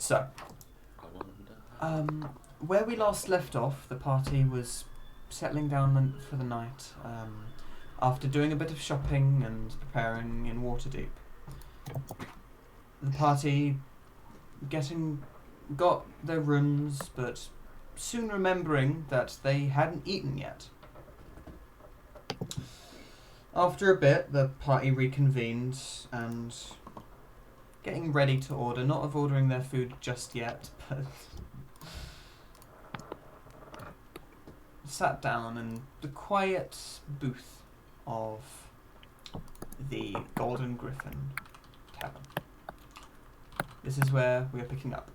So, I wonder. where we last left off, the party was settling down for the night after doing a bit of shopping and preparing in Waterdeep. The party got their rooms, but soon remembering that they hadn't eaten yet. After a bit, the party reconvened and getting ready to order, not of ordering their food just yet, but sat down in the quiet booth of the Golden Griffin Tavern. This is where we are picking up.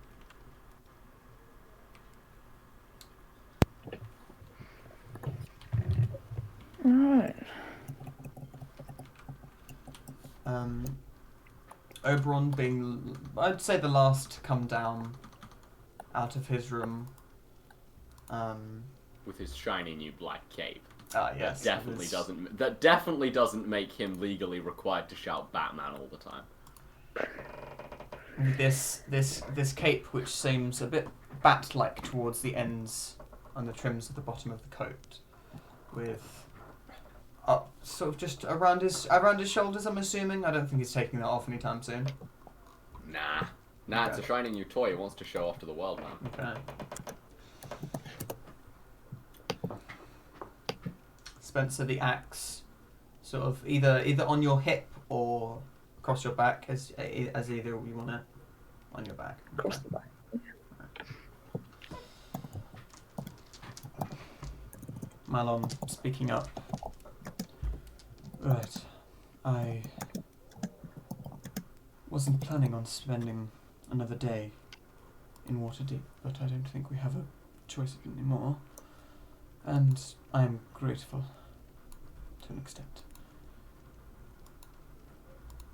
Alright. Oberon being, I'd say, the last to come down out of his room. With his shiny new black cape. Yes. That definitely doesn't make him legally required to shout Batman all the time. This cape, which seems a bit bat-like towards the ends and the trims at the bottom of the coat, with up sort of just around his shoulders. I'm assuming. I don't think he's taking that off anytime soon. Nah, Okay. It's a shiny new toy. He wants to show off to the world, man. Okay. Spencer, the axe, sort of either on your hip or across your back, as either you want it on your back. Across the back. Malon speaking up. Right, I wasn't planning on spending another day in Waterdeep, but I don't think we have a choice anymore, and I am grateful to an extent.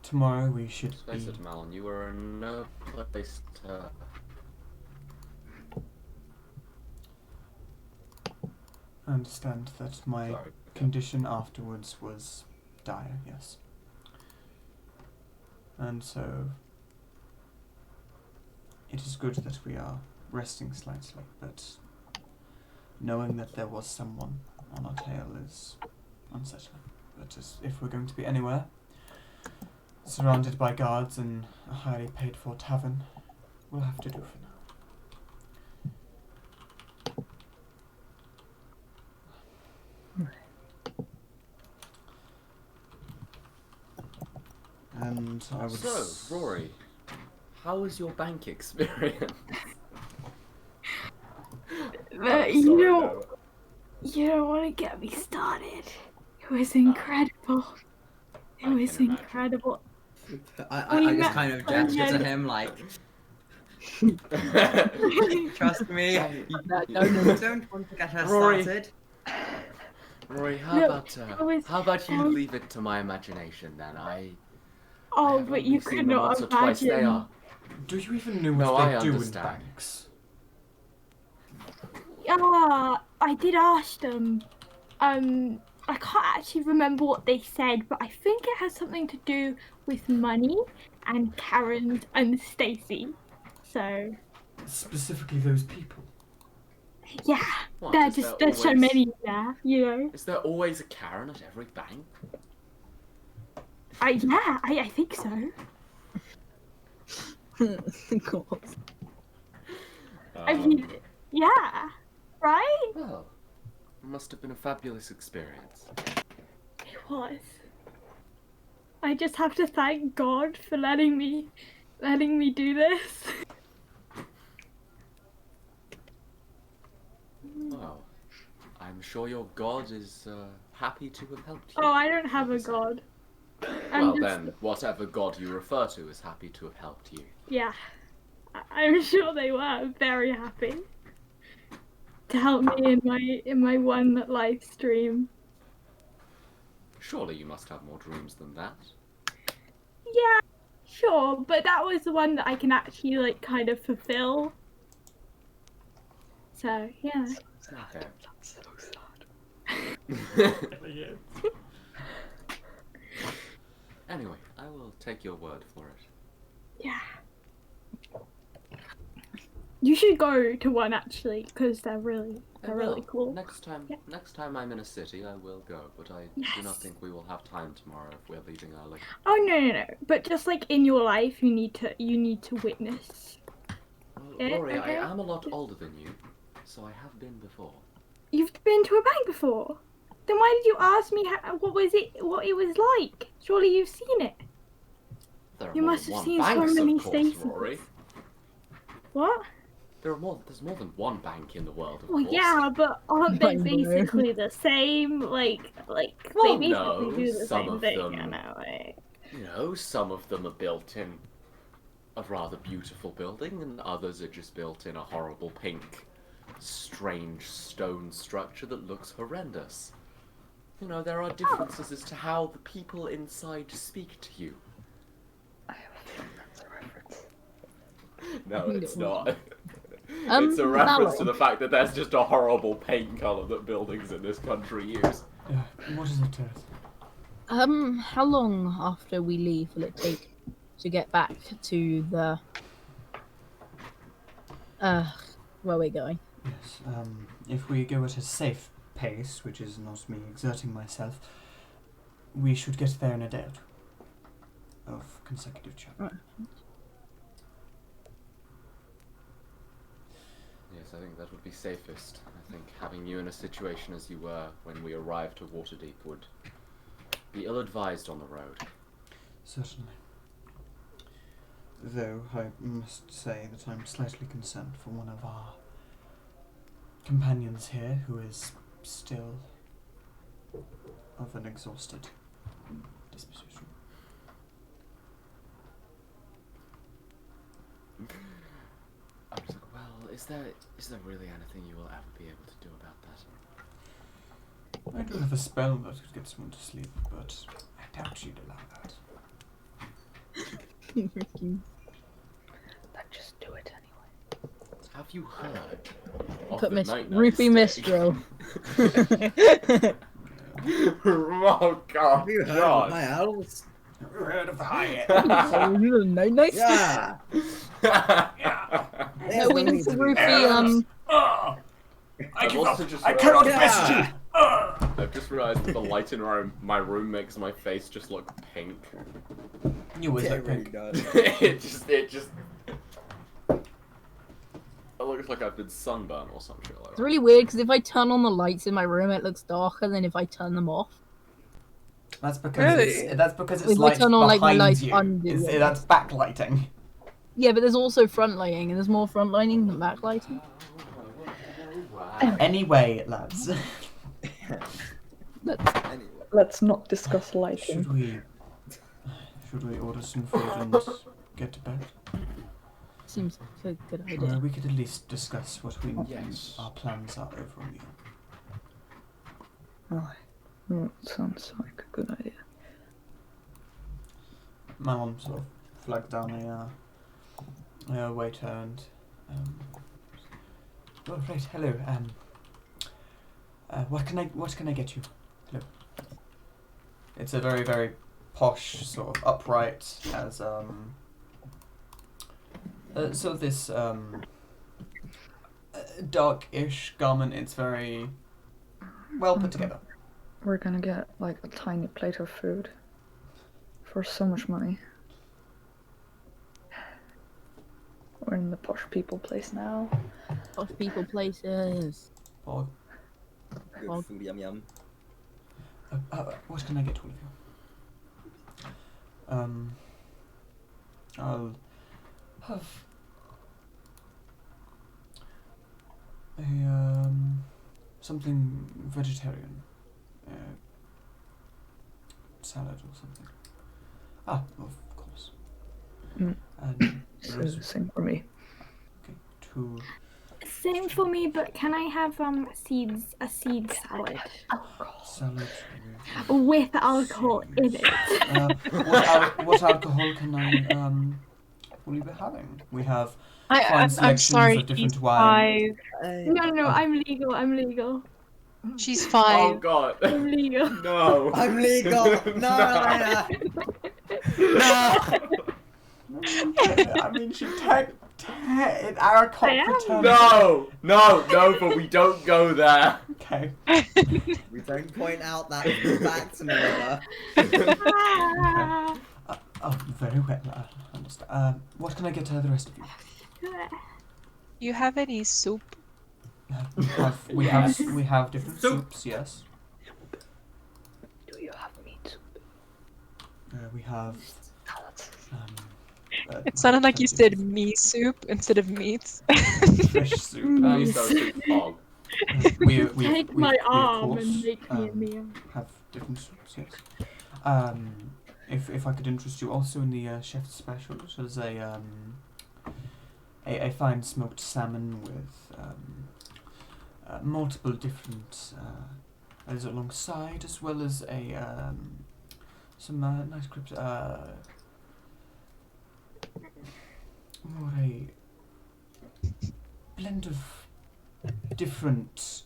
Tomorrow we should Let's face be... it, Malon, you were in no place to... I understand that my Sorry. condition afterwards was dire, yes. And so it is good that we are resting slightly, but knowing that there was someone on our tail is unsettling. But if we're going to be anywhere surrounded by guards in a highly paid for tavern, we'll have to do for now. And I would... So, Rory, how was your bank experience? You don't want to get me started. It was incredible. It I was can imagine. incredible. I just kind of gesture to him like, trust me, you don't want to get her Rory. started. Rory, No, how about you I was- leave it to my imagination then? I Oh, have but only you seen could them not once or twice. They imagine. are. Do you even know No, what I they do in understand. banks? Yeah, I did ask them. I can't actually remember what they said, but I think it has something to do with money and Karen and Stacy. So Specifically those people. yeah, What, there's is there so always- many there, you know. Is there always a Karen at every bank? I think so. God. I mean, yeah, right? Well, it must have been a fabulous experience. It was. I just have to thank God for letting me do this. Well, I'm sure your god is happy to have helped you. Oh, I don't have a obviously. God. Well then, whatever god you refer to is happy to have helped you. Yeah, I'm sure they were very happy to help me in my one live stream. Surely you must have more dreams than that. Yeah, sure, but that was the one that I can actually like kind of fulfill. So yeah. Okay. That's so sad. Anyway, I will take your word for it. Yeah. You should go to one actually, because they're I really will. cool. Next time I'm in a city, I will go. But I do not Yes. think we will have time tomorrow if we're leaving early. Oh no. But just like in your life, you need to witness. Well, Rory, okay. I am a lot older than you, so I have been before. You've been to a bank before. Then why did you ask me what it was like? Surely you've seen it. There are You more must than have one seen so banks, many of course, Stacies. Rory. What? There's more than one bank in the world, of Well, course. yeah, but aren't they I know. basically the same? Like Well, they basically no, do the some same of thing, them- you know. Like... You know, some of them are built in a rather beautiful building, and others are just built in a horrible pink, strange stone structure that looks horrendous. You know, there are differences as to how the people inside speak to you. I have a feeling that's a reference. No, think it's it not. was. It's a reference to Mallow. the fact that there's just a horrible paint colour that buildings in this country use. What is it, Ted? How long after we leave will it take to get back to the where we're going? Yes, if we go at a safe pace, which is not me exerting myself, we should get there in a day or two of consecutive travel. Right. Yes, I think that would be safest. I think having you in a situation as you were when we arrived to Waterdeep would be ill-advised on the road. Certainly. Though I must say that I'm slightly concerned for one of our companions here who is still of an exhausted disposition. I was like, well, is there really anything you will ever be able to do about that? I do have a spell that could get someone to sleep, but I doubt she'd allow that. Then just do it anyway. Have you heard of Put the Miss night Rupee Mistral. Oh God! Have you heard God. of my owls? Have you heard of the Hyatt? Night. Yeah! No, we need to Rupee. I I've give also up! just I realised- cannot Yeah. best you! I've just realised that the light in my room makes my face just look pink. You always Yeah, look it really pink. does. it just. It looks like I've been sunburned or some shit like It's that. really weird because if I turn on the lights in my room, it looks darker than if I turn them off. That's because Really? it's If I lights turn on, like, my behind lights you. under It's- it. that's backlighting. Yeah, but there's also front lighting, and there's more front lighting than back lighting. Anyway, lads, Anyway. Let's not discuss lighting. should we order some food and get to bed? Seems like a good Or idea. we could at least discuss what Yes. our plans are over a meal. Sounds like a good idea. Malon sort of flagged down a waiter and oh, right, hello. What can I get you? Hello. It's a very, very posh, sort of upright, as sort of this dark-ish garment. It's very well put together. We're gonna get like a tiny plate of food for so much money. We're in the posh people place now. Posh people places. Or, Good Well- food, yum yum. what can I get all of you? I'll have a something vegetarian, salad or something. Ah, of course. Mm. And So roast- same for me. okay, two. Same for me, but can I have a seed salad Salad with alcohol in it? what alcohol can I will you be having? We have fine I'm selections sorry, of different she's wine. 5. No, I'm legal. She's Oh 5. God! I'm legal. No! I'm legal! No! No! I mean, she Our return. No, but we don't go there. Okay. We don't point out that fact, Nova. Oh, very well. Understand. What can I get to the rest of you? You have any soup? We have different soups. Yes. Do you have meat? We have. It sounded like you said me soup instead of meats. Fish soup. Please don't shoot the hog. Take my arm and make me a meal. Have different soups. Yes. If I could interest you also in the chef's special, which is a fine smoked salmon with multiple different as alongside, as well as a some nice crisps. More a blend of different.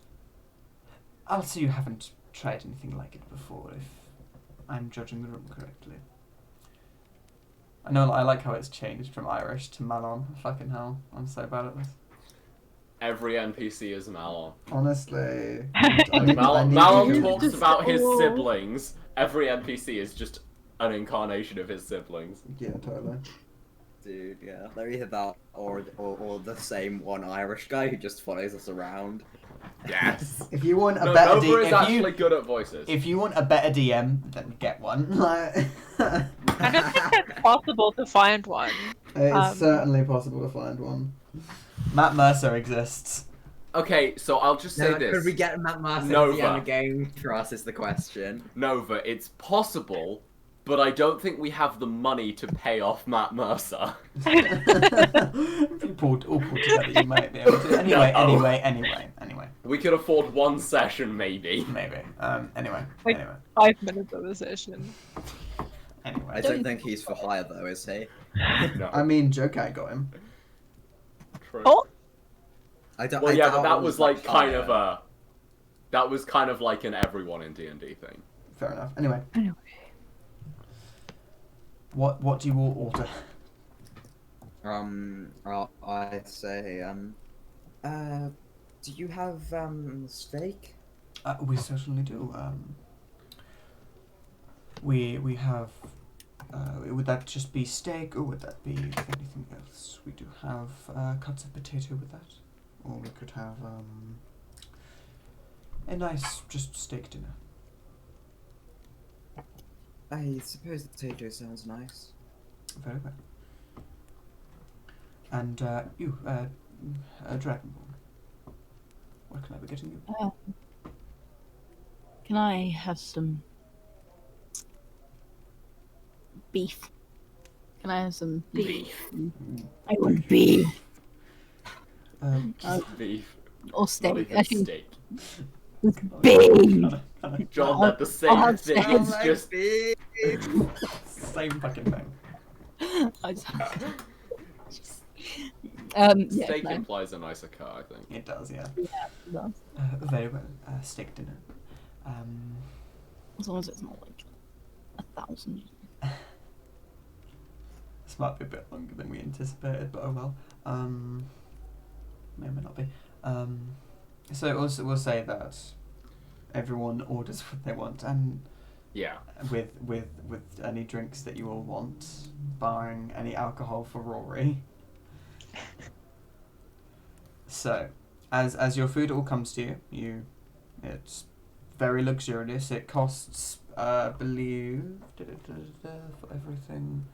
I'll say you haven't tried anything like it before, if I'm judging the room correctly. I know I like how it's changed from Irish to Malon. Fucking hell, I'm so bad at this. Every NPC is Malon. Honestly. Malon talks about his siblings. Every NPC is just an incarnation of his siblings. Yeah, totally. Dude, yeah. They're either that or the same one Irish guy who just follows us around. Yes. If you want a No, better Nova is DM, actually good at voices. if you want a better DM, then get one. I don't think it's possible to find one. It's certainly possible to find one. Matt Mercer exists. Okay, so I'll just say this. Could we get Matt Martin at Nova. the end of the game for us is the question. Nova, it's possible, but I don't think we have the money to pay off Matt Mercer. If you all pull together, you might be able to. Anyway, No. anyway. We could afford one session, maybe. Maybe. Anyway. 5 minutes of a session. I Anyway. don't think he's for hire though, is he? No. I mean, Jokai got him. True. Oh! I don't. Well, I yeah, doubt but that it was like kind of hire. that was kind of like an everyone in D&D thing. Fair enough. Anyway. Anyway. What do you all order? I say, do you have, steak? We certainly do. We have. Would that just be steak, or would that be anything else? We do have cuts of potato with that, or we could have a nice just steak dinner. I suppose the potato sounds nice. Very well. And you, Dragonborn. What can I be getting you? Can I have some beef? Can I have some beef? I want beef. Beef. Or Not steak. even Actually, steak. beef. John, they're the same I'll have thing. steak. It's just Same fucking thing. I just- yeah, steak no. implies a nicer car, I think. It does, yeah. No. Very well. Steak dinner. As long as it's not like 1,000. This might be a bit longer than we anticipated, but oh well. May or may not be. So also we'll say that everyone orders what they want, and Yeah. with any drinks that you all want, barring any alcohol for Rory. So, as your food all comes to you, it's very luxurious. It costs, I believe, for everything.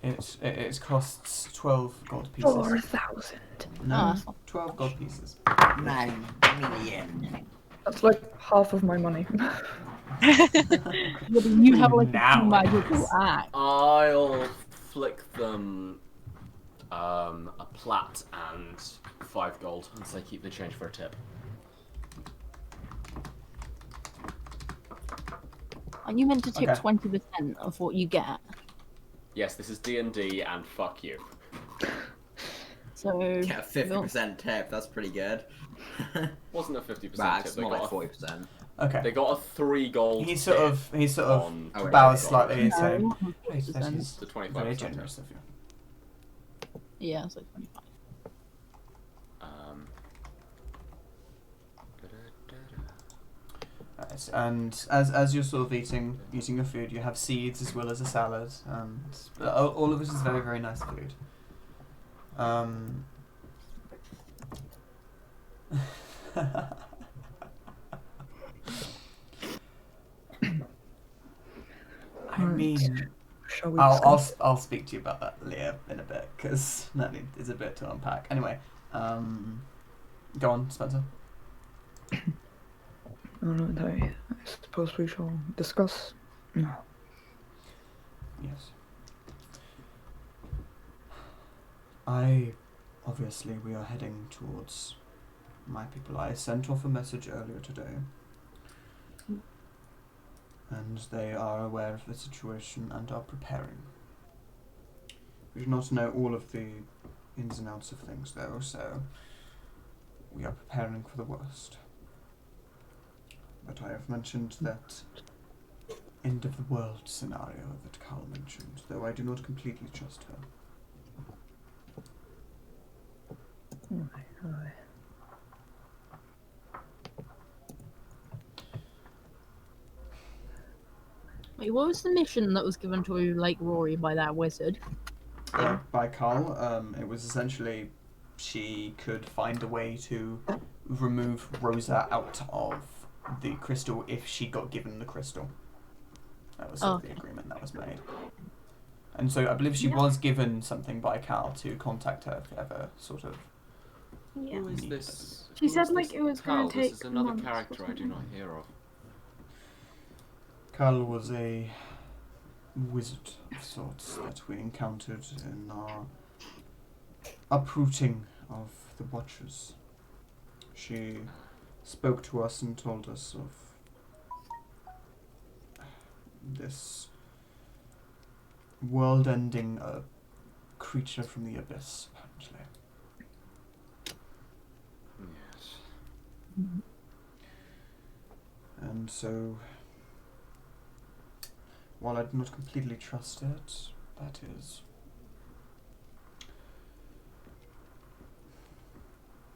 It costs 12 gold pieces. 4,000. No, Oh. 12 gold pieces. 9 million. That's like half of my money. You have like Now a magical axe. I'll flick them a plat and 5 gold, and say keep the change for a tip. Aren't you meant to tip Okay. 20% of what you get? Yes, this is D&D, and fuck you. So Get a 50% tip, that's pretty good. Wasn't a 50% Bah, tip. it's They more like got, 40%. Okay. they got a 3 gold He sort tip of on bows 20 slightly and gold. saying, No, "Hey, that is The 25% very tip. generous of you." Yeah, it's like 25. Right, and as you're sort of eating your food, you have seeds as well as a salad, and all of it is very, very nice food. I Alright. mean, Shall we I'll discuss? I'll speak to you about that, Leah, in a bit, because that is a bit to unpack. Anyway, go on, Spencer. Alright, I suppose we shall discuss. No. Yes. Obviously, we are heading towards my people. I sent off a message earlier today, and they are aware of the situation and are preparing. We do not know all of the ins and outs of things, though, so we are preparing for the worst. But I have mentioned that end of the world scenario that Carl mentioned, though I do not completely trust her. Alright. Wait, what was the mission that was given to Lake Rory by that wizard? By Carl, it was essentially she could find a way to remove Rosa out of the crystal if she got given the crystal. That was sort of the agreement that was made. And so I believe she was given something by Carl to contact her if ever sort of. Yeah. Who is needed this? She who said, is like, this it was gonna Cal? This take is another months or character I do not something. hear of. Carl was a wizard of sorts that we encountered in our uprooting of the Watchers. She spoke to us and told us of this world-ending creature from the abyss, apparently. Yes. And so, while I do not completely trust it, that is,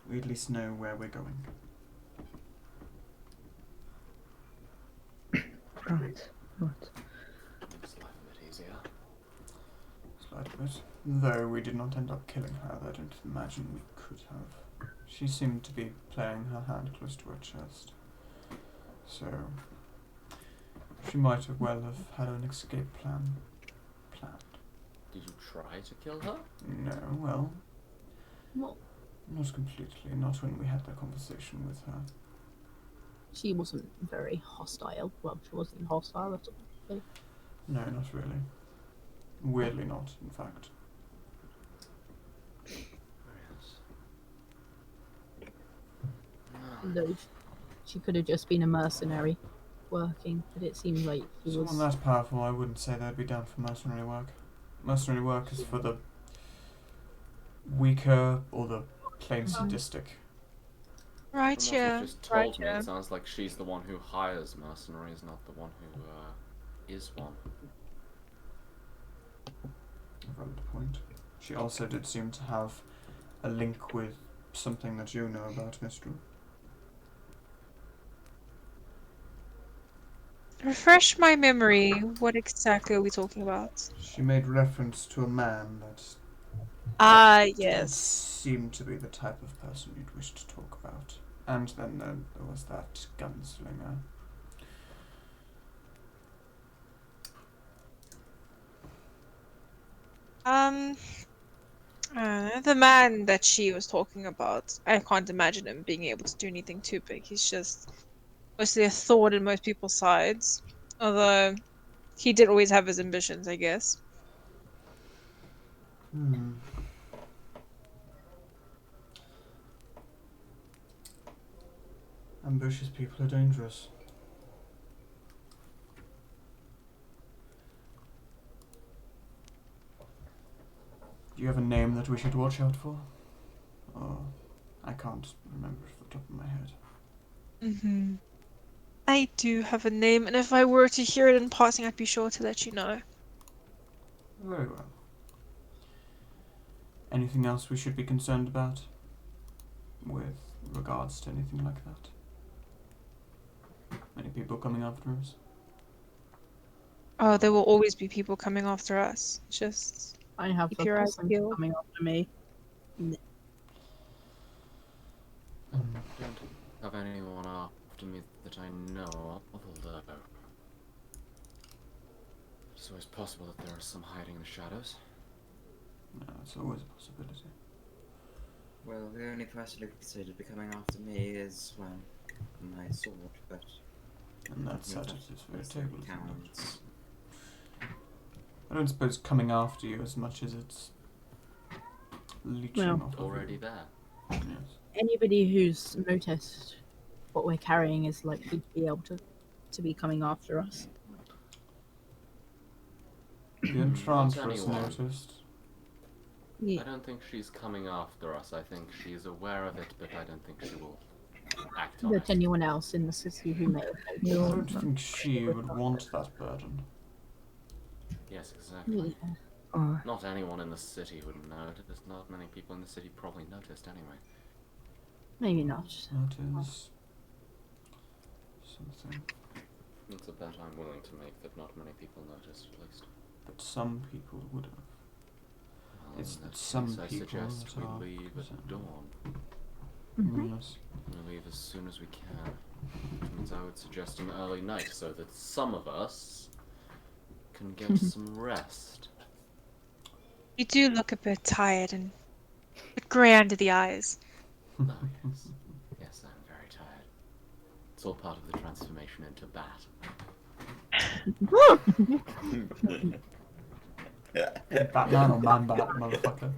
we at least know where we're going. Right. Makes life a bit easier. Slight bit. Though we did not end up killing her, I don't imagine we could have. She seemed to be playing her hand close to her chest. So, she might have well have had an escape plan planned. Did you try to kill her? No, well, Well, not completely. Not when we had that conversation with her. she wasn't very hostile. Well, she wasn't hostile at all. So. No, not really. Weirdly not, in fact. Yes. Though she could have just been a mercenary working, but it seems like she Someone was. that powerful, I wouldn't say they'd be down for mercenary work. Mercenary work is for the weaker or the plain sadistic. Right, From what yeah. you've just told Right, me, yeah. it sounds like she's the one who hires mercenaries, not the one who is one. A valid point. She also did seem to have a link with something that you know about, Mistral. Refresh my memory. What exactly are we talking about? She made reference to a man that Ah, didn't yes. seem to be the type of person you'd wish to talk about. And then there was that gunslinger. The man that she was talking about, I can't imagine him being able to do anything too big. He's just mostly a thorn in most people's sides. Although, he did always have his ambitions, I guess. Ambitious people are dangerous. Do you have a name that we should watch out for? Oh, I can't remember off the top of my head. Mm-hmm. I do have a name, and if I were to hear it in passing, I'd be sure to let you know. Very well. Anything else we should be concerned about with regards to anything like that? Many people coming after us? Oh, there will always be people coming after us. Just I have keep a your eyes person peeled. coming after me. Don't have anyone after me that I know of, although it's always possible that there are some hiding in the shadows. No, it's always a possibility. Well, the only person who could say to be coming after me is, well, my sword, but And that's Yeah, such that's- as very that's table. like counts. I don't suppose coming after you as much as it's leeching Well, off of Already you. there. Yes. Anybody who's noticed what we're carrying is likely to be able to be coming after us. The Enchantress anyone. noticed. I don't think she's coming after us. I think she's aware of it, but I don't think she will act on That it. anyone else in the city who may have I noticed. don't think she would want that burden. Yes, exactly. Yeah. Oh, Not anyone in the city would know it. There's not many people in the city probably noticed anyway. Maybe not. That is something. It's a bet I'm willing to make that not many people noticed, at least. But some people would have. Well, It's in that some case, I people suggest that we are leave at concerned. dawn. Mhm. Yes. We leave as soon as we can. Which means I would suggest an early night so that some of us can get some rest. You do look a bit tired and a bit grey under the eyes. Oh, yes. Yes, I'm very tired. It's all part of the transformation into bat. Batman or Man Bat, motherfucker.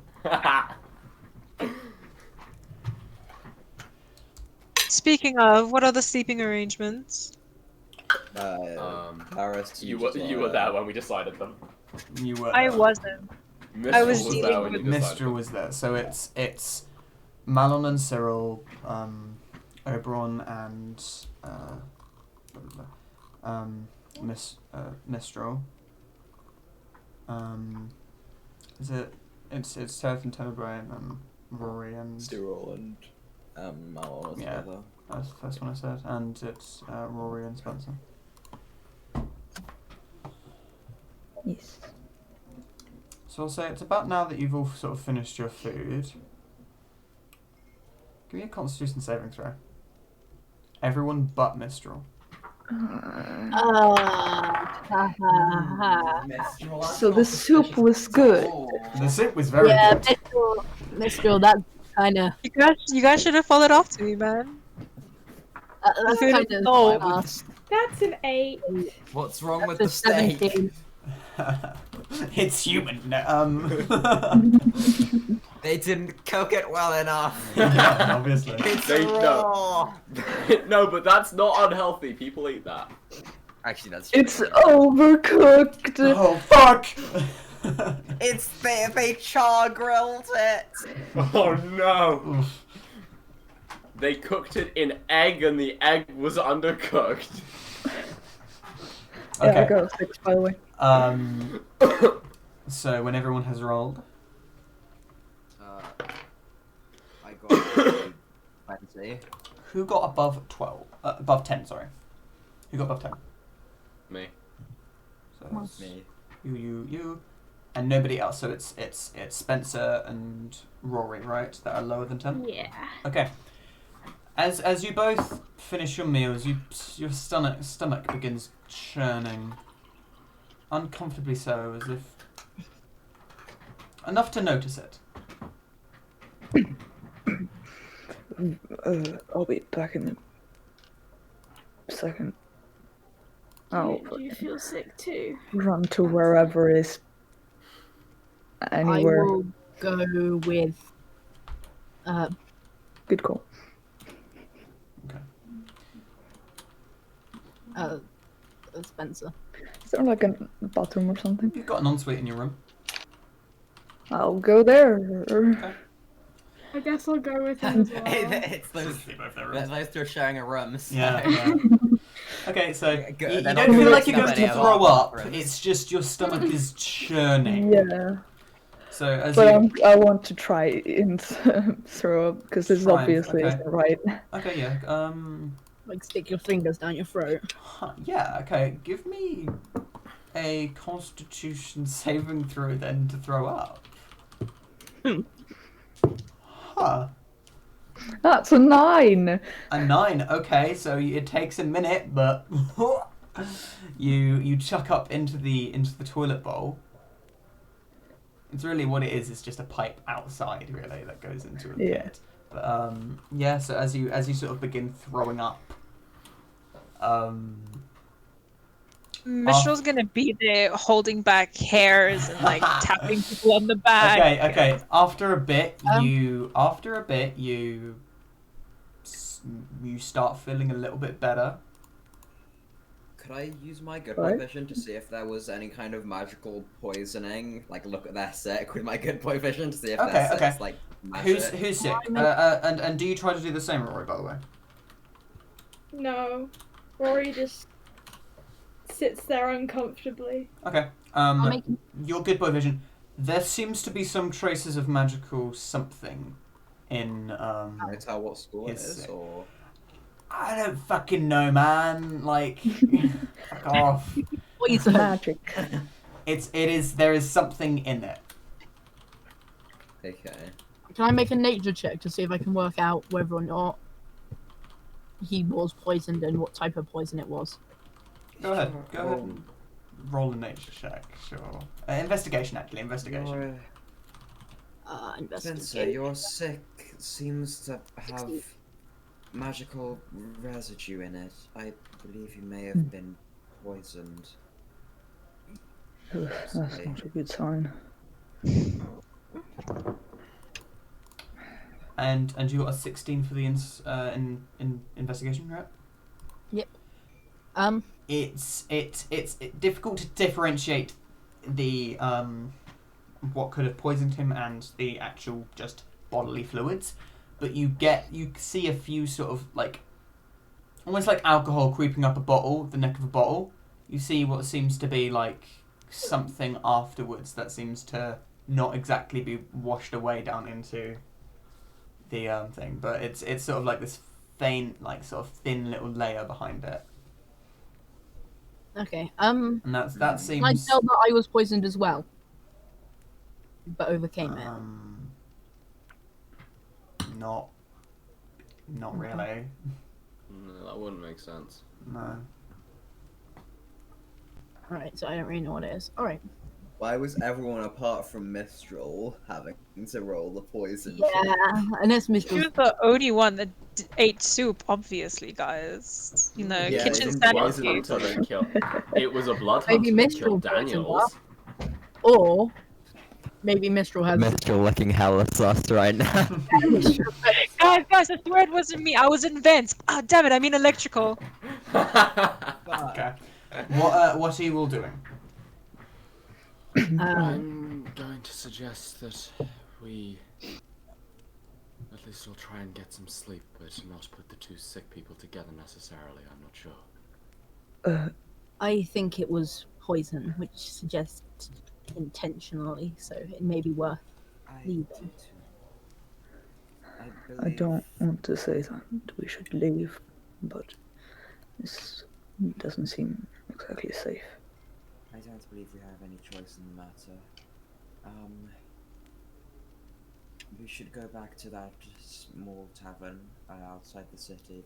Speaking of, what are the sleeping arrangements? Paris, You were there when we decided them. You were. I wasn't. Mistral was there dealing when with- you decided Mistral them. was there, so it's Malon and Cyril, Oberon and blah, blah, blah. Mistral. Is it? It's Teth and Tenebrae and Rory and Cyril and Malon as Yeah. well. that's the first one I said, and it's Rory and Spencer. yes. So I'll say it's about now that you've all sort of finished your food. Give me a Constitution saving throw. Everyone but Mistral. So the soup was good. The soup was very Yeah, good. Mistral, that's kind of You guys should have followed off to me, man. that's Who'd have kind of thought? us. That's an 8. What's wrong with That's the a steak? 17. It's human. No, They didn't cook it well enough. yeah, obviously. It's They- raw. No, but that's not unhealthy. People eat that. Actually, that's true. It's overcooked. Oh fuck! It's they char grilled it. Oh no! Oof. They cooked it in egg and the egg was undercooked. Yeah, I Okay. got a 6, by the way. So when everyone has rolled, I got 20. who got above 12? Above 10, sorry. Who got above 10? Me. So that's Me. you, and nobody else. So it's Spencer and Rory, right? That are lower than 10. Yeah. Okay. As you both finish your meals, your stomach begins churning, uncomfortably so, as if enough to notice it. I'll be back in a second. I'll Do you feel sick too? run to wherever is anywhere. I will go with Good call. Spencer. Is there like a bathroom or something? You've got an ensuite in your room. I'll go there. I guess I'll go with him as well. It's those two are sharing a room. So. Yeah. Okay, so Good, you then don't I'll feel go like with you're going somebody to else. throw up. Friends. It's just your stomach is churning. Yeah. So as But you I want to try and throw up because this Try and- obviously okay. isn't right. okay, yeah, Like stick your fingers down your throat. yeah, okay. Give me a Constitution saving throw then to throw up. Huh. That's a 9. A 9. Okay, so it takes a minute, but you chuck up into the toilet bowl. It's really what it is. It's just a pipe outside, really, that goes into a Yeah. pit. But yeah. So as you sort of begin throwing up, Mistral gonna be there holding back hairs and like tapping people on the back. Okay. After a bit, Um, you start feeling a little bit better. Could I use my good What? boy vision to see if there was any kind of magical poisoning? Like, look at their sick with my good boy vision to see if Okay, their okay. sick's, like, magic. Who's sick? And do you try to do the same, Rory? By the way. No, Rory just sits there uncomfortably. Okay. I'll make Your good boy vision. There seems to be some traces of magical something in Can I tell what school it It's is, sick. or... I don't fucking know, man. Like, fuck off. poison. Magic. There is something in it. Okay. Can I make a nature check to see if I can work out whether or not he was poisoned and what type of poison it was? Go ahead. Go ahead and roll a nature check. Sure. Investigation, actually. Investigation. Spencer, Investigate. your sick seems to have magical residue in it. I believe you may have been poisoned. Ugh, that's not a good sign. And you got a 16 for the in investigation, right? It's difficult to differentiate the what could have poisoned him and the actual just bodily fluids, but you see a few sort of like almost like alcohol creeping up the neck of a bottle. You see what seems to be like something afterwards that seems to not exactly be washed away down into the thing, but it's sort of like this faint, like sort of thin little layer behind it, Okay. and that Can I seems tell that I was poisoned as well, but overcame it? Not really. No, that wouldn't make sense. No. Alright, so I don't really know what it is. Alright. Why was everyone apart from Mistral having to roll the poison? Yeah, and that's She Mistral. was the only one that ate soup, obviously, guys. You know, Yeah, kitchen it It wasn't sanity. until they killed. It was a blood Maybe hunter that Mistral killed poisoned Daniels. Or maybe Mistral has. Mistral looking hella sus right now. Guys, I swear it wasn't me. I was in vents. Ah, damn it, I mean electrical. Okay. What are you all doing? I'm going to suggest that we at least we'll try and get some sleep, but not put the two sick people together necessarily. I'm not sure. I think it was poison, which suggests intentionally, so it may be worth leaving. I don't want to say that we should leave, but this doesn't seem exactly safe. I don't believe we have any choice in the matter. We should go back to that small tavern outside the city.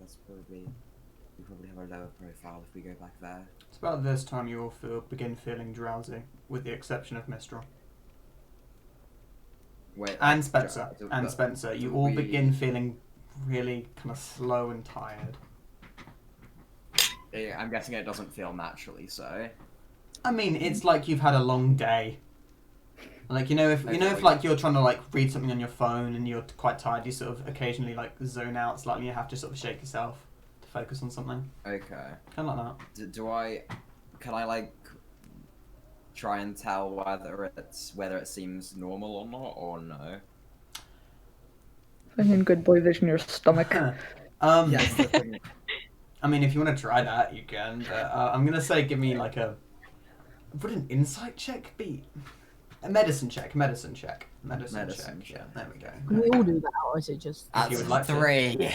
We probably have a lower profile if we go back there. It's about this time you all begin feeling drowsy, with the exception of Mistral. Wait, And Spencer. You all begin feeling really kind of slow and tired. Yeah, I'm guessing it doesn't feel naturally so. I mean, it's like you've had a long day. Like, if like you're trying to like read something on your phone and you're quite tired, you sort of occasionally like zone out slightly. You have to sort of shake yourself to focus on something. Okay. Kind of like that. Can I like try and tell whether it seems normal or not, or no? I mean, good boy vision your stomach. Yes, the thing. I mean, if you want to try that, you can. But I'm gonna say, give me like would an insight check be? A medicine check. Medicine Medicine check. Yeah, check. there we go. Can we all do that, or is it just? If you would like to. 3.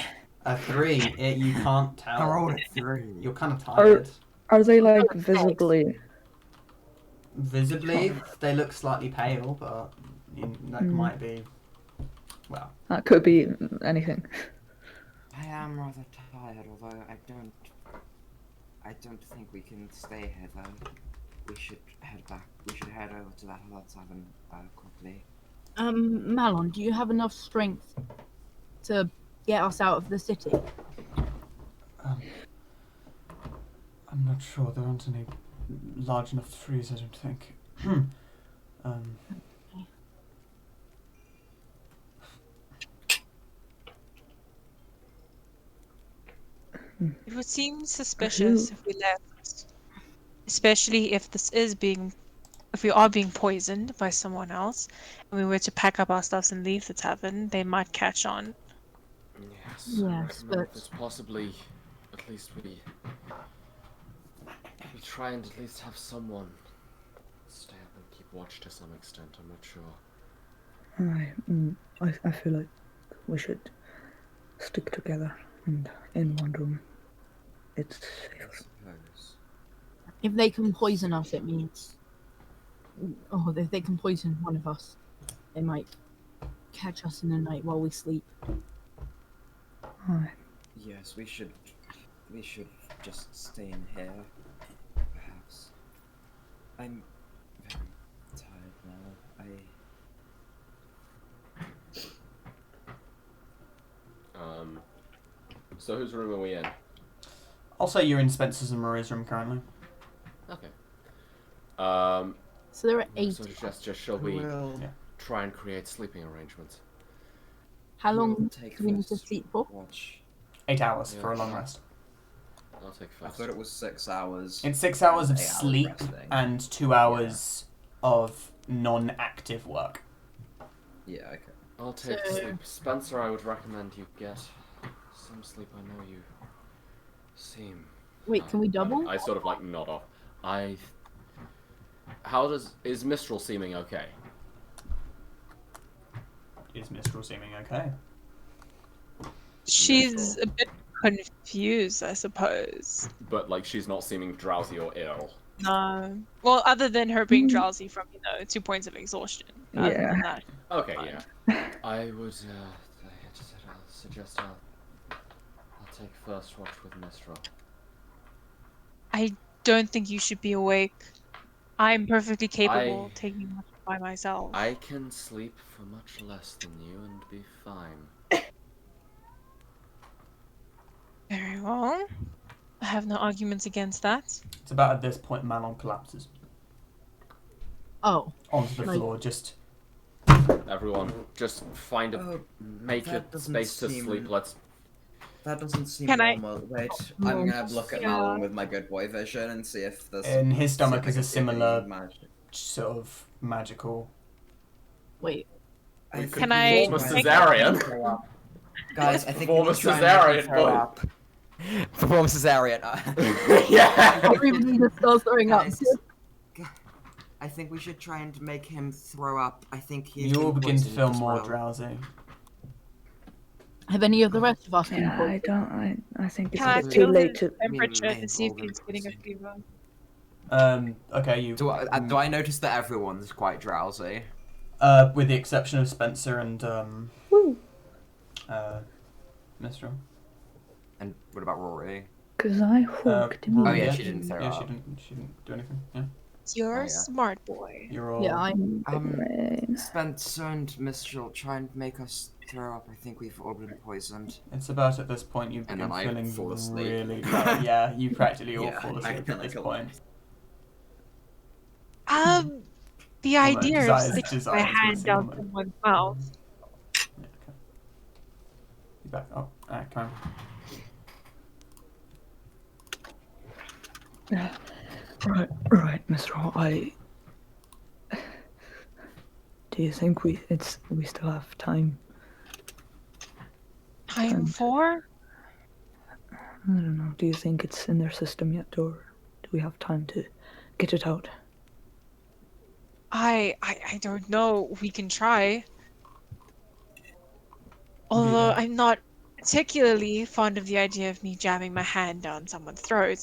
A 3. You can't I tell. rolled a 3. You're kind of tired. Are they like visibly? Visibly, they look slightly pale, but that might be. Well. That could be anything. I am rather tired, although I don't think we can stay here though. We should head back. We should head over to that other tavern quickly. Malon, do you have enough strength to get us out of the city? I'm not sure. There aren't any large enough trees, I don't think. It would seem suspicious if we left, especially if if we are being poisoned by someone else, and we were to pack up our stuff and leave the tavern. They might catch on. Yes. Yes, I recommend but- if it's possibly, at least we try and at least have someone stay up and keep watch to some extent. I'm not sure. I feel like we should stick together and in one room. It's I safer. suppose. If they can poison us, it means. Oh, if they can poison one of us, they might catch us in the night while we sleep. Aye. Yes, we should just stay in here, perhaps. I'm very tired now. So whose room are we in? I'll say you're in Spencer's and Maria's room currently. Okay. So there are 8. So shall we will try and create sleeping arrangements? How who will long take do we need to first sleep for? watch? 8 hours Yeah. for a long rest. I'll take I first. thought it was 6 hours. It's 6 hours of 8 hours sleep resting. and 2 hours of non-active work. Yeah, okay. I'll take So- sleep. Spencer, I would recommend you get some sleep. I know you seem. Wait, can we double? I sort of like nod off. Is Mistral seeming okay? Is Mistral seeming okay? She's a bit confused, I suppose. But like she's not seeming drowsy or ill. No. Well, other than her being drowsy from 2 points of exhaustion. Other Yeah. than that. Okay, yeah. I would I'll suggest I'll take first watch with Mistral. I don't think you should be awake. I'm perfectly capable of taking watch by myself. I can sleep for much less than you and be fine. Very well. I have no arguments against that. It's about at this point Malon collapses Oh, onto the Like- floor, just Everyone, just find make a that doesn't space to seem- sleep. Let's. That doesn't seem Can I- normal. Wait, No. I'm gonna look at Yeah. Malon with my good boy vision and see if there's. in his stomach see if I is a can see any similar magic. sort of magical. wait. I think Can we I need to Perform a take- cesarean. Guys, I think Perform we a need to try and make him cesarean, throw boy. up. Perform cesarean. Yeah. Everybody just starts throwing up. Guys, I think we should try and make him throw up. I think he's You all been begin to poisoned feel as more well. drowsy. Have any of the rest of us been Yeah, I poisoned? I think it's Can I a bit too feel late his to. temperature may to see if have all he's getting a been fever? Okay, you. Do I notice that everyone's quite drowsy? With the exception of Spencer and Woo. Mistral. And what about Rory? Because I hooked him. Oh, yeah, she didn't throw Yeah, up. she didn't do anything. Yeah, You're Oh, a yeah. smart boy. you're all. Yeah, I'm. Brain. Spencer and Mistral try and make us throw up. I think we've all been poisoned. It's about at this point you And begin then I feeling fall asleep. really bad. Yeah, you practically all Yeah, fall I asleep feel at this like a point. The Hold on, idea of Desires- sticking my Desires hand missing down one. someone's mouth. Yeah, okay. You back? Oh, alright, come on. Right, Mr. Hall, do you think we still have time? Time for? I don't know. Do you think it's in their system yet, or do we have time to get it out? I don't know. We can try. Although Yeah. I'm not particularly fond of the idea of me jamming my hand down someone's throat,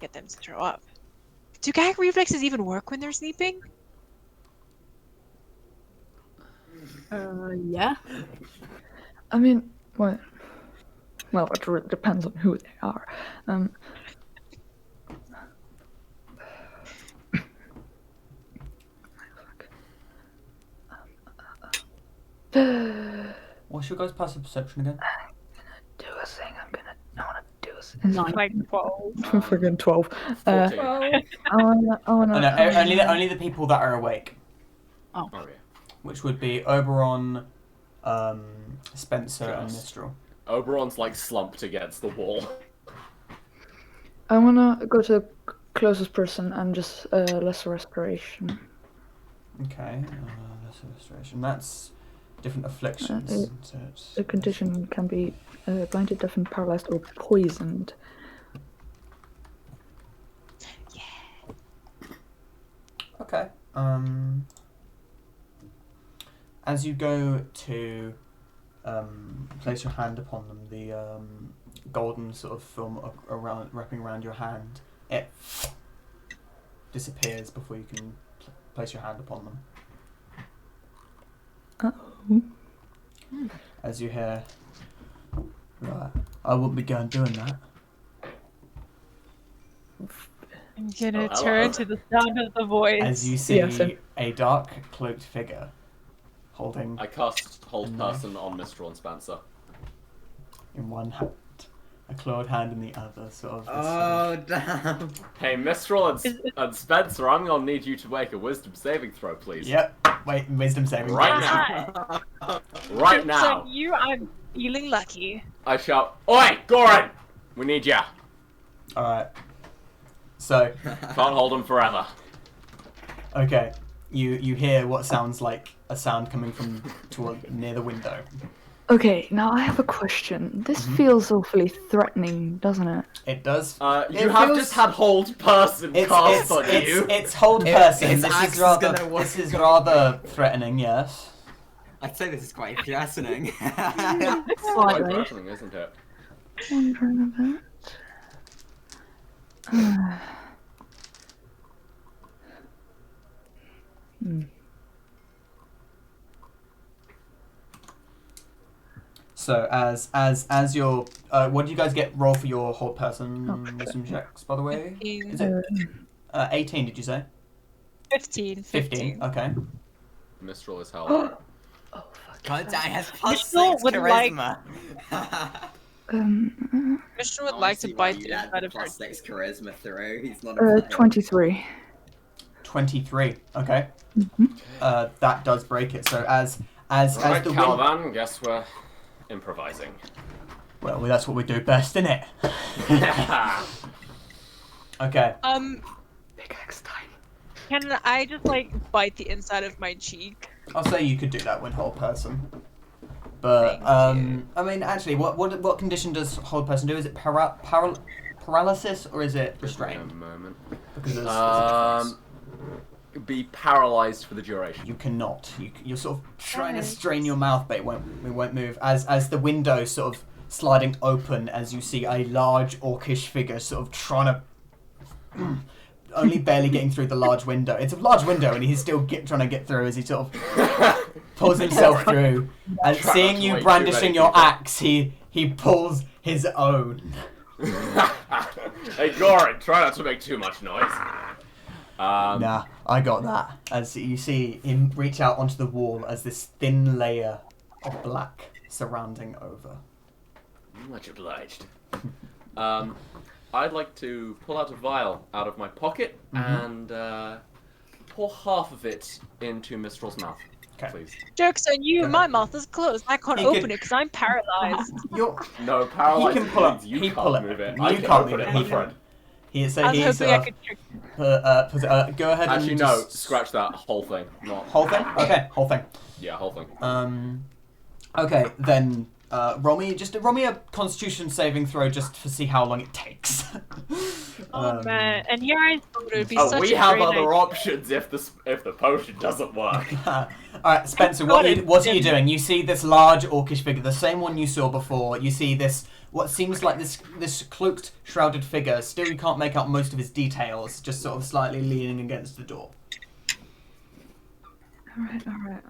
get them to throw up. Do gag reflexes even work when they're sleeping? Yeah. I mean, well, it depends on who they are. What's your guys' passive perception again? Do a thing. I wanna do a thing. Nine. Like 12. Friggin' 12. 14. Well, I wanna. Oh, no, only the people that are awake, Oh yeah. which would be Oberon, Spencer, and Just. Mistral. Oberon's like slumped against the wall. I wanna go to the closest person and just lesser respiration. Okay, that's illustration. That's different afflictions. it- so it's, The condition can be blinded, deafened, paralyzed, or poisoned. Okay. As you go to place your hand upon them, the golden sort of film around wrapping around your hand, it disappears before you can place your hand upon them. Uh-oh. As you hear, right, I wouldn't be going doing that. I'm gonna Oh, hello. turn to the sound of the voice. As you see Yeah, so- a dark cloaked figure holding I cast Hold No. Person on Mistral and Spencer. in one hand a clawed hand in the other, sort of. this Oh, damn. Hey, Mistral and Spencer, I'm gonna need you to make a wisdom saving throw, please. Yep. Wait, wisdom saving. Right throw. now. Right now. So you are feeling lucky. I shout, Oi, Goran! We need ya. All right. So, Can't hold him forever. okay, you hear what sounds like a sound coming from near the window. Okay, now I have a question. This feels awfully threatening, doesn't it? It does. You It have feels- just had Hold Person cast on you. It's hold It- person. his This axe is is rather gonna work. this is rather threatening. Yes. I'd say this is quite threatening. Quite Slightly. threatening, isn't it? Wondering a bit. So as your what do you guys get roll for your hold person Oh, shit. wisdom checks, by the way? 15. Is it 18? Did you say 15. 15? Okay. Mistral is held. Oh, God damn, it has Mistral +6 would like- charisma. Mr. would like to bite the inside of her. +6 charisma through. He's not a 23. 23. Okay. Mhm. That does break it. So as Right, the wind, Caliban, guess we're improvising. well, that's what we do best, isn't it? Okay. Big X time. Can I just like bite the inside of my cheek? I'll say you could do that when hold person. But Thank I mean, actually, what condition does hold person do? Is it paralysis or is it A restrained? moment. Because there's a difference. Be paralyzed for the duration. You cannot. You're sort of trying to strain your mouth, but it won't move. As the window sort of sliding open, as you see a large orcish figure sort of trying to, only barely getting through the large window. It's a large window, and he's still trying to get through as he sort of pulls himself through. And Try not seeing to you wake too brandishing many your people. axe, he pulls his own. Hey, Goran, try not to make too much noise. Nah, I got that. As you see him reach out onto the wall as this thin layer of black surrounding over. Much obliged. I'd like to pull out a vial out of my pocket and pour half of it into Mistral's mouth, Okay. please. Joke's on you, Go my ahead. mouth is closed. I can't He open could- it because I'm paralyzed. You're, No, paralyzed. He can pull means it. You He can't pull it. move it. You I can't can open move it, it. my He can. friend. so I was he's hoping I could trick go ahead and Actually, just no. Scratch that whole thing. Not whole thing. Okay, whole thing. Yeah, whole thing. Okay, then Roll me a Constitution saving throw just to see how long it takes. Oh man, and here I thought it would be Oh, such we a have great other idea. options if the potion doesn't work. Alright, Spencer, what are you doing? You see this large orcish figure, the same one you saw before. You see this, what seems like this cloaked, shrouded figure. Still, you can't make out most of his details, just sort of slightly leaning against the door. Alright.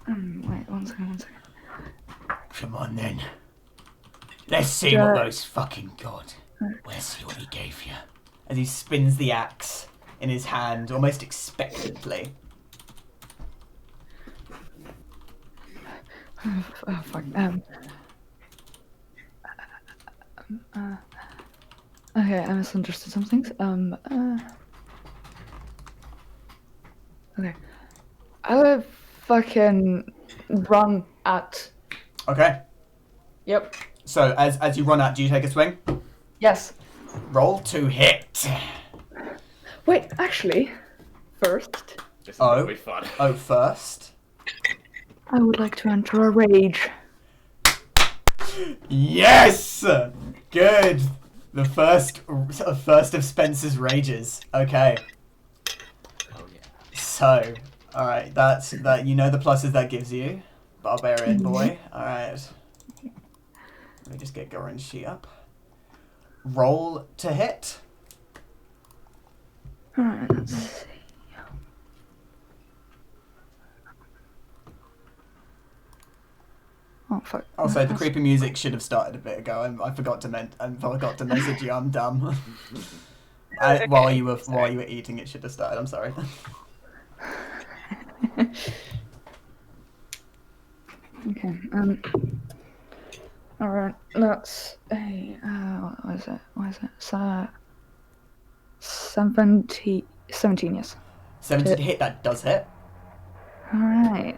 Wait, one second. Come on then. Let's see what those fucking got. Let's see what he gave you. As he spins the axe in his hand, almost expectantly. Oh fuck. Okay, I misunderstood some things. Okay. I would fucking run at. Okay. Yep. So as you run out, do you take a swing? Yes. Roll to hit. Wait, actually, first. This is gonna be fun. First. I would like to enter a rage. Yes! Good. The first of Spencer's rages. Okay. Oh yeah. So, all right, that you know the pluses that gives you, barbarian boy. All right. Let me just get Goran's sheet up. Roll to hit. All right, let's see. Oh fuck. Also, the creepy music should have started a bit ago. I forgot to message you. I'm dumb. While you were eating, it should have started. I'm sorry. Okay. All right. That's a. What is it? So, 17. Yes. 17 to hit. That does hit. All right.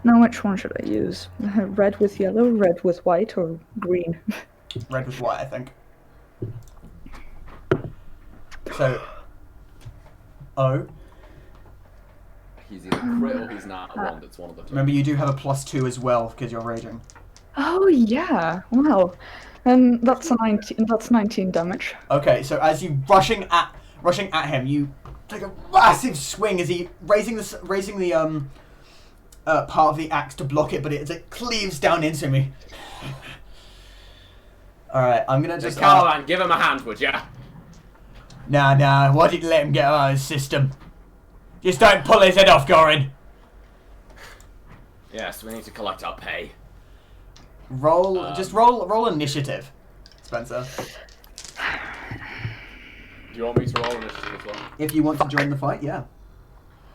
Now, which one should I use? Red with yellow, red with white, or green? Red with white, I think. So. Oh. He's either crit or he's not a one. That's one of the two. Remember, you do have a +2 as well because you're raging. Oh yeah. Wow. And that's a 19. That's 19 damage. Okay, so as you rushing at him, you take a massive swing as he raising the part of the axe to block it, but it cleaves down into me. All right, I'm gonna just. Caravan, give him a hand, would ya? Nah. Why did you let him get out of his system? Just don't pull his head off, Goran. Yes, we need to collect our pay. Roll initiative, Spencer. Do you want me to roll initiative as well? If you want to join the fight, yeah.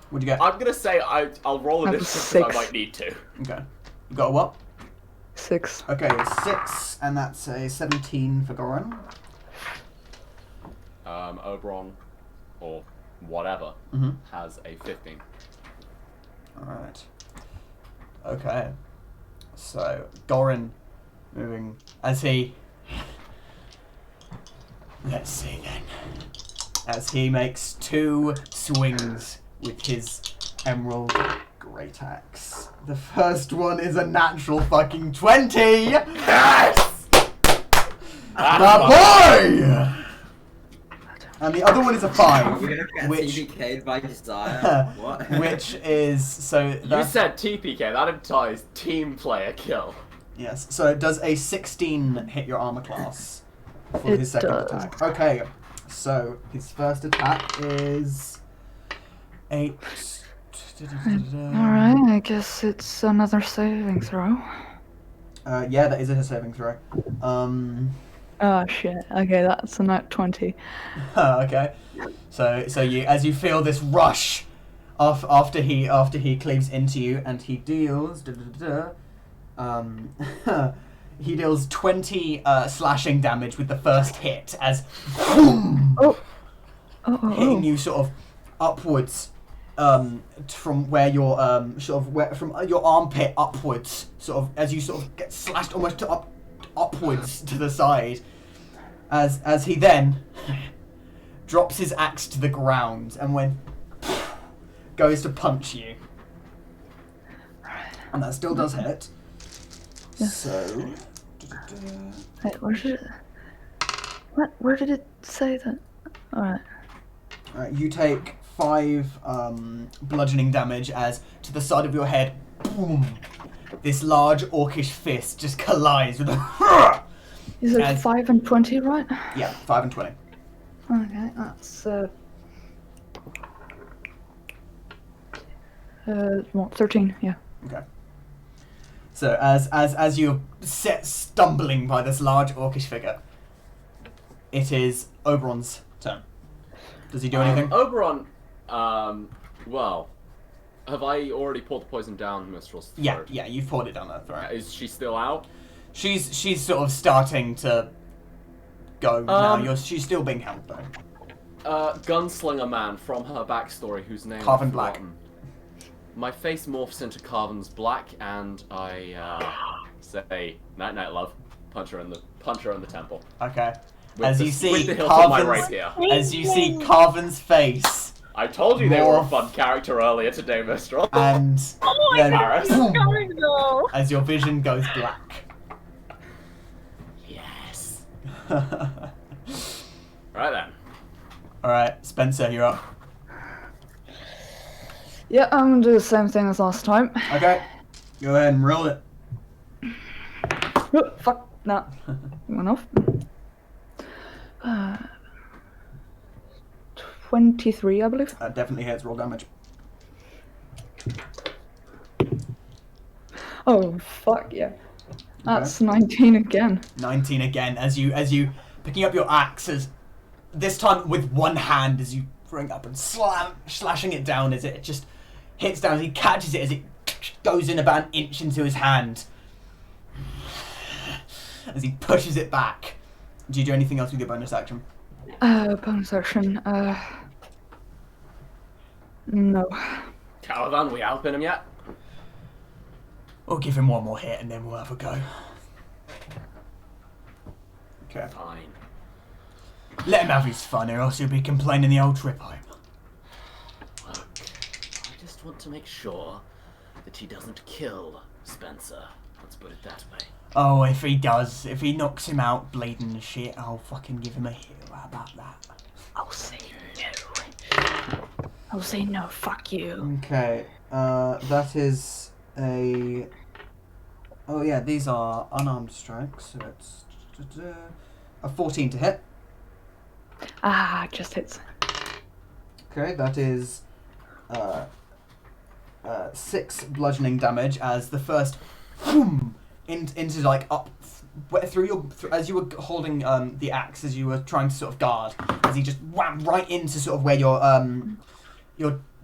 What'd you get? I'm gonna say I'll roll initiative because I might need to. Okay. You got a what? 6. Okay, 6, and that's a 17 for Goran. Oberon, or whatever, has a 15. Alright. Okay. So, Goran moving as he... Let's see then. As he makes 2 swings with his emerald great axe. The first one is a natural fucking 20! Yes! My boy! And the other one is a 5. We're gonna get which TPK'd by Desire. What? which is so You that's, said TPK, that implies team player kill. yes. So it does a 16 hit your armor class for It his second does. attack. Okay, so his first attack is 8. Alright, I guess it's another saving throw. Yeah, that is a saving throw. Oh shit. Okay, that's a nat 20. Okay. So you as you feel this rush after he cleaves into you, and he deals he deals 20 slashing damage with the first hit as boom, hitting you sort of upwards from where your from your armpit upwards, sort of as you sort of get slashed almost upwards to the side, as he then drops his axe to the ground, and when goes to punch you. And that still does hit. Yes. So... Wait, where did it... What? Where did it say that? Alright. Alright, you take 5 bludgeoning damage as to the side of your head, boom, this large orcish fist just collides with a... Is it 5 and 20, right? Yeah, 5 and 20. Okay, that's what, 13, yeah. Okay. So as you're set stumbling by this large orcish figure, it is Oberon's turn. Does he do anything? Oberon, well, have I already poured the poison down Mistral's throat? Yeah, you've poured it down her throat. Is she still out? She's sort of starting to go now. She's still being held though. Gunslinger man from her backstory whose name Carven I've Black. forgotten. My face morphs into Carven's Black, and I say night night love. Punch her in the temple. Okay. With As the, you see with the hilt of my Carven's, rapier. as you see Carven's face, I told you they were a Morph. fun character earlier today, Mistral. and Oh my then god, it's going though. as your vision goes black. Yes. Alright, Right then. Spencer, you're up. Yeah, I'm gonna do the same thing as last time. Okay. Go ahead and roll it. Oh, fuck, nah. Went off. 23, I believe. That definitely hits. Roll damage. Oh, fuck, yeah. That's 19 again. 19 again as you picking up your axe, as this time with one hand, as you bring it up and slashing it down as it just hits down, as he catches it as it goes in about an inch into his hand as he pushes it back. Do you do anything else with your bonus action? Bonus action, no. Caravan, we helping him yet? We'll give him one more hit and then we'll have a go. Okay. Fine. Let him have his fun or else he'll be complaining the old trip home. Look, I just want to make sure that he doesn't kill Spencer. Let's put it that way. Oh, if he does, if he knocks him out bleeding and shit, I'll fucking give him a heal. How about that? I'll say no. I'll say no, fuck you. Okay, that is a... Oh yeah, these are unarmed strikes, so it's a 14 to hit. Ah, just hits. Okay, that is 6 bludgeoning damage as the first into like up through your as you were holding the axe, as you were trying to sort of guard, as he just wham right into sort of where your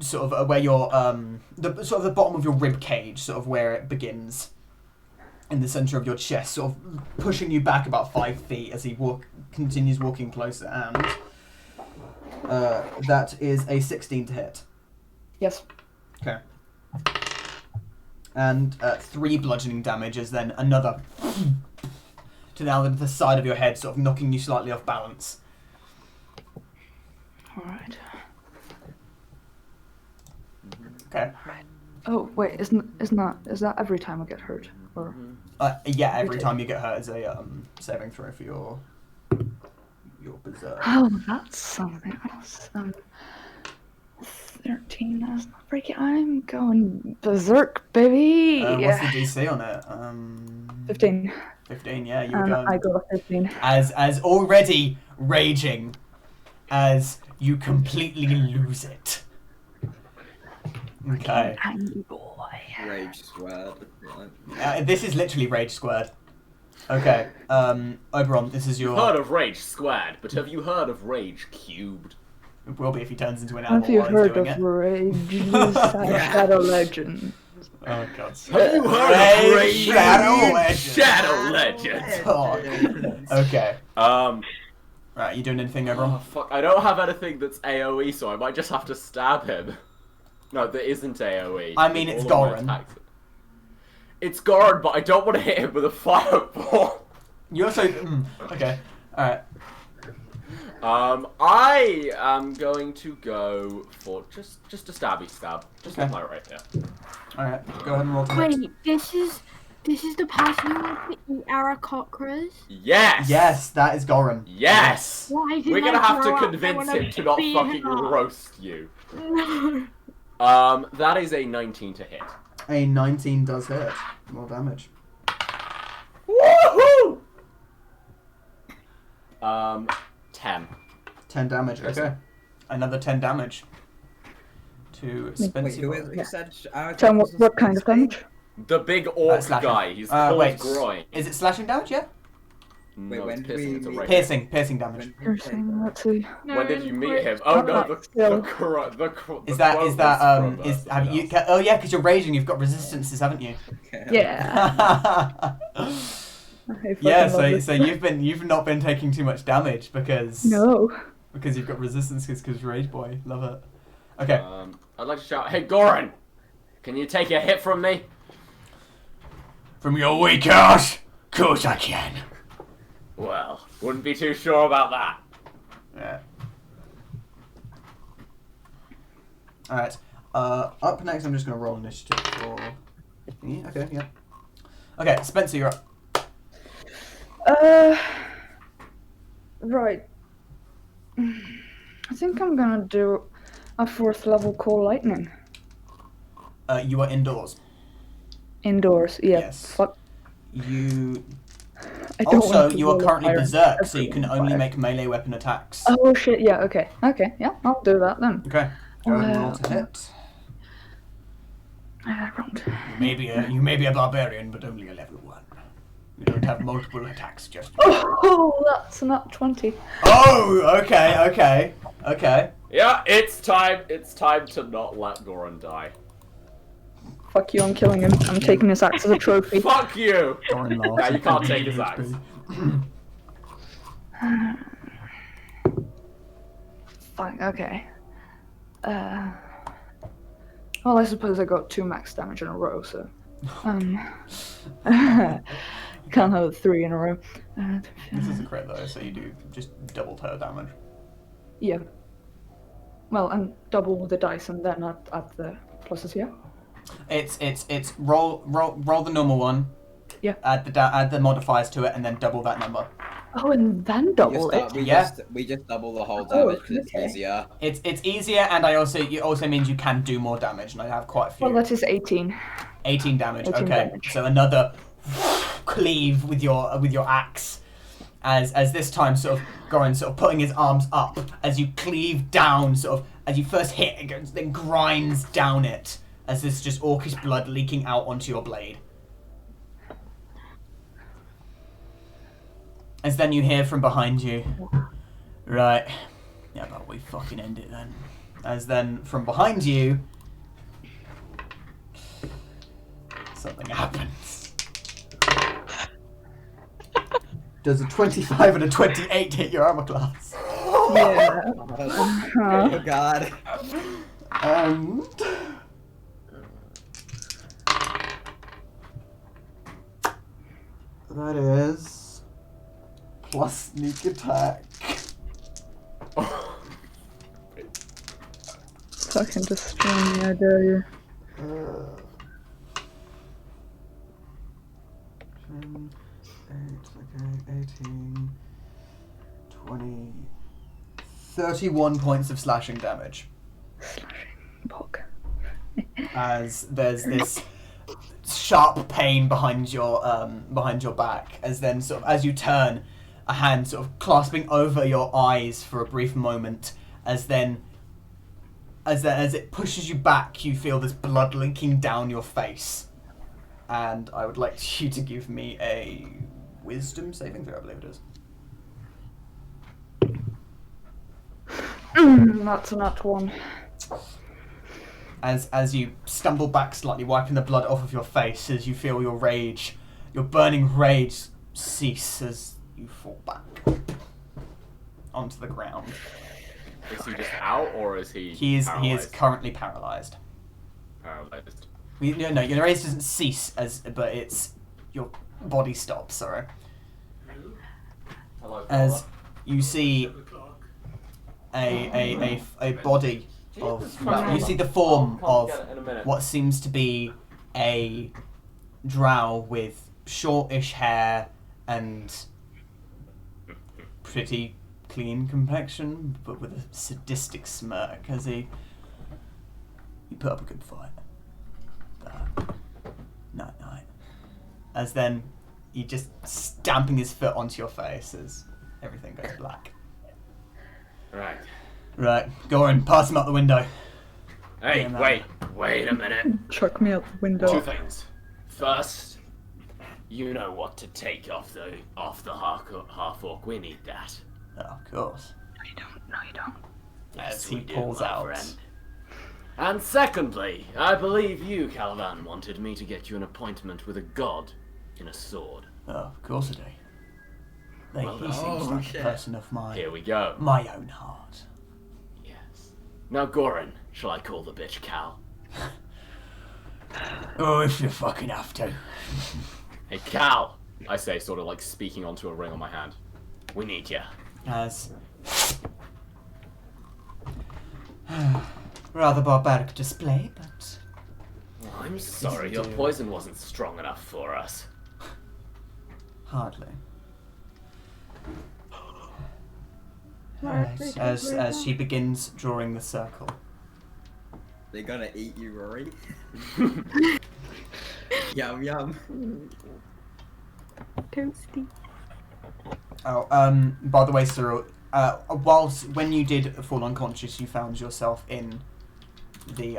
sort of where your the sort of the bottom of your rib cage, sort of where it begins in the center of your chest, sort of pushing you back about 5 feet as he continues walking closer, and that is a 16 to hit. Yes. Okay. And 3 bludgeoning damage is then another to now the side of your head, sort of knocking you slightly off balance. Alright. Okay. Oh, wait, is that every time I get hurt? Or Yeah, every time you get hurt is a saving throw for your berserk. oh, that's something else. 13, that's not breaking. I'm going berserk, baby! What's the DC on it? 15. 15, yeah, you were And going. I got a 15. As already raging, as you completely lose it. Okay. Angry boy. Rage squared. Right. This is literally rage squared. Okay, Oberon, this is your... You've heard of Rage Squared, but have you heard of Rage Cubed? It will be if he turns into an animal Have you while he's heard doing of it. Rage Shadow Legend? Oh god. Have you heard Rage of Rage Shadow Legends. Shadow Legends? Oh. Okay. Right, you doing anything, Oberon? Oh, fuck. I don't have anything that's AoE, so I might just have to stab him. No, there isn't AoE. I mean, it's All of my Goran. attacks- It's Goran, but I don't want to hit him with a fireball. You also... okay, alright. I am going to go for just a stabby stab. Just Okay. on my right there. Alright, go ahead and roll to hit. Wait, this is the person who wants to eat our cockroach? Yes! Yes, that is Goran. Yes! Why didn't We're gonna I have grow to up? I convince wanna him to not beat fucking him up. roast you. No. That is a 19 to hit. A 19 does hit. More damage. Woohoo! 10. 10 damage, okay. Another 10 damage. To Wait, Spencer. who said? Tell me what kind of damage? The big orc slashing. guy. He's called Wait. groin. Is it slashing damage, yeah? Wait, No, when it's did piercing. we It's a meet- regular. Piercing damage. Piercing, let's see. No, When did you meet but- him? Oh no, the Still. Is that have you? Oh yeah, because you're raging. You've got resistances, haven't you? Yeah. Yeah. So you've not been taking too much damage because you've got resistances because Rage Boy. Love it. Okay. I'd like to shout, "Hey Goran, can you take a hit from me?" From your weak ass? Of course I can. Well, wouldn't be too sure about that. Yeah. Alright. Up next, I'm just going to roll initiative for... Yeah, okay, yeah. Okay, Spencer, you're up. Right. I think I'm gonna do a 4th level Call Lightning. You are indoors. Indoors, yeah. Yes. Fuck. You... I don't Also, want to you are roll a currently fire. berserk, so you can Everyone only fire. make melee weapon attacks. Oh shit, yeah, okay. Okay, yeah, I'll do that then. Okay. Go ahead and roll to hit. Right. You may be a barbarian, but only a level 1. You don't have multiple attacks, just... Oh, that's not 20. Oh, okay. Yeah, it's time. It's time to not let Goran die. Fuck you, I'm killing him. I'm taking his axe as a trophy. Fuck you! Goran laughs. Now you can't take his axe. Fine, okay. Well, I suppose I got 2 max damage in a row, so... Can't have 3 in a row. This is a crit though, so you do just double her damage. Yeah. Well, and double the dice and then add the pluses, yeah? It's roll the normal one. Yeah. Add the modifiers to it and then double that number. Oh, and then double it? We just double the whole damage because it's easier. It's easier, and it also means you can do more damage, and I have quite a few. Well, that is 18. 18 damage. 18 okay, damage. so another cleave with your axe, as this time sort of Goran sort of putting his arms up as you cleave down, sort of as you first hit, it goes, then grinds down it as there's just orcish blood leaking out onto your blade. As then you hear from behind you, right, yeah, but we fucking end it then. As then from behind you, something happens. Does a 25 and a 28 hit your armor class? Yeah. Oh god. And... that is... plus sneak attack. Fucking destroy me, I dare you. 10, 8, okay, 18, 20, 31 points of slashing damage. Slashing poke. As there's this sharp pain behind your back, as then sort of as you turn, a hand sort of clasping over your eyes for a brief moment, as it pushes you back, you feel this blood leaking down your face. And I would like you to give me a wisdom saving throw, I believe it is. That's a nat 1. As you stumble back slightly, wiping the blood off of your face, as you feel your burning rage cease as you fall back onto the ground. Is he just out, or is he? He is paralyzed? currently paralyzed. Paralyzed. No, your rage doesn't cease, but it's your body stops. Sorry. Hello, As you see a body of, well, you see the form of what seems to be a drow with shortish hair and pretty clean complexion, but with a sadistic smirk as he put up a good fight. Night night. As then he just stamping his foot onto your face as everything goes black. Right. Right, go on, pass him out the window. Hey, Yeah, wait a minute. Chuck me out the window. Two things. First, you know what to take off the half orc. We need that. Oh, of course. No, you don't. As he we do, pulls my out. friend. And secondly, I believe you, Calavan, wanted me to get you an appointment with a god in a sword. Oh, of course I do. Well He done. seems like a person of Here we go. my own heart. Yes. Now, Goran, shall I call the bitch Cal? Oh, if you fucking have to. Hey, Cal! I say, sort of like speaking onto a ring on my hand. We need you. As rather barbaric display, but I'm sorry, your poison wasn't strong enough for us. hardly. Right, as she begins drawing the circle. They're gonna eat you, Rory. Yum yum. Toasty. Oh, by the way, Cyril, when you did fall unconscious, you found yourself in the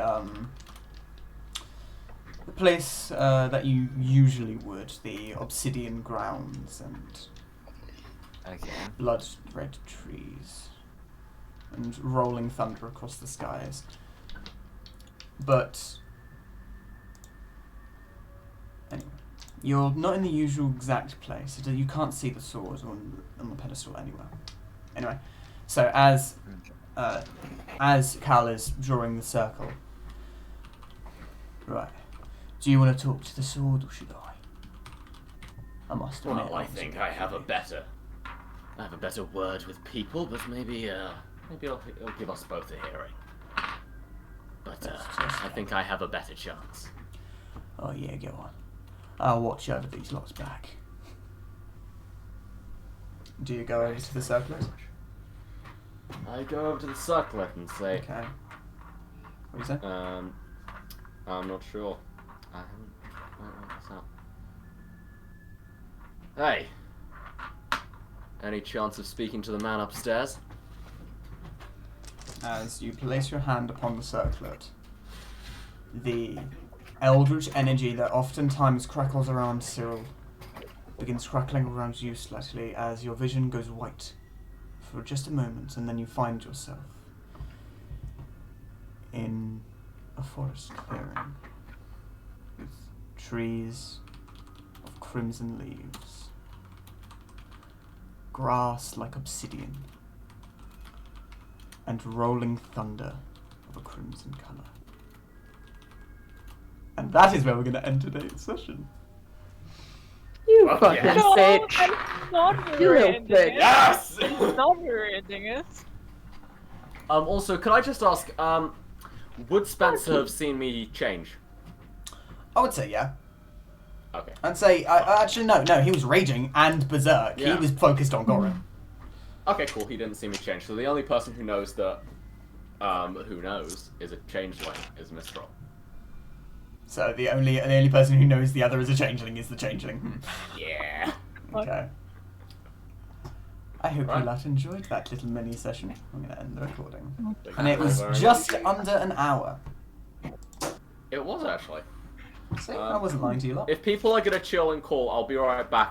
place that you usually would, the obsidian grounds and Okay. blood red trees and rolling thunder across the skies. But anyway, you're not in the usual exact place. You can't see the sword on the pedestal anywhere. Anyway, so as Cal is drawing the circle, right? Do you want to talk to the sword, or should I? I must admit. Well, I think I have a better word with people, but maybe it'll give us both a hearing. But I think I have a better chance. Oh yeah, go on. I'll watch over these lots back. Do you go over to the circlet? I go over to the circlet and say, Okay. What is that? I'm not sure. I haven't quite worked this out. Hey! Any chance of speaking to the man upstairs? As you place your hand upon the circlet, the eldritch energy that oftentimes crackles around Cyril begins crackling around you slightly as your vision goes white for just a moment, and then you find yourself in a forest clearing with trees of crimson leaves, grass like obsidian, and rolling thunder of a crimson colour. And that is where we're going to end today's session. You Fuck fucking yes. No, bitch. that's not You we're little ending bitch. it. Yes! It's not we're ending it. Also, could I just ask, would Spencer have seen me change? I would say yeah. Okay. I'd say, actually no, he was raging and berserk. Yeah. He was focused on Goran. Okay, cool. He didn't see me change. So the only person who knows that, is a changeling is Mistral. So the only person who knows the other is a changeling is the changeling. Yeah. Okay. I hope Right. you lot enjoyed that little mini session. I'm going to end the recording. Thank And you it was very just much. under an hour. It was actually. See, I wasn't lying to you lot. If people are gonna chill and call, I'll be right back.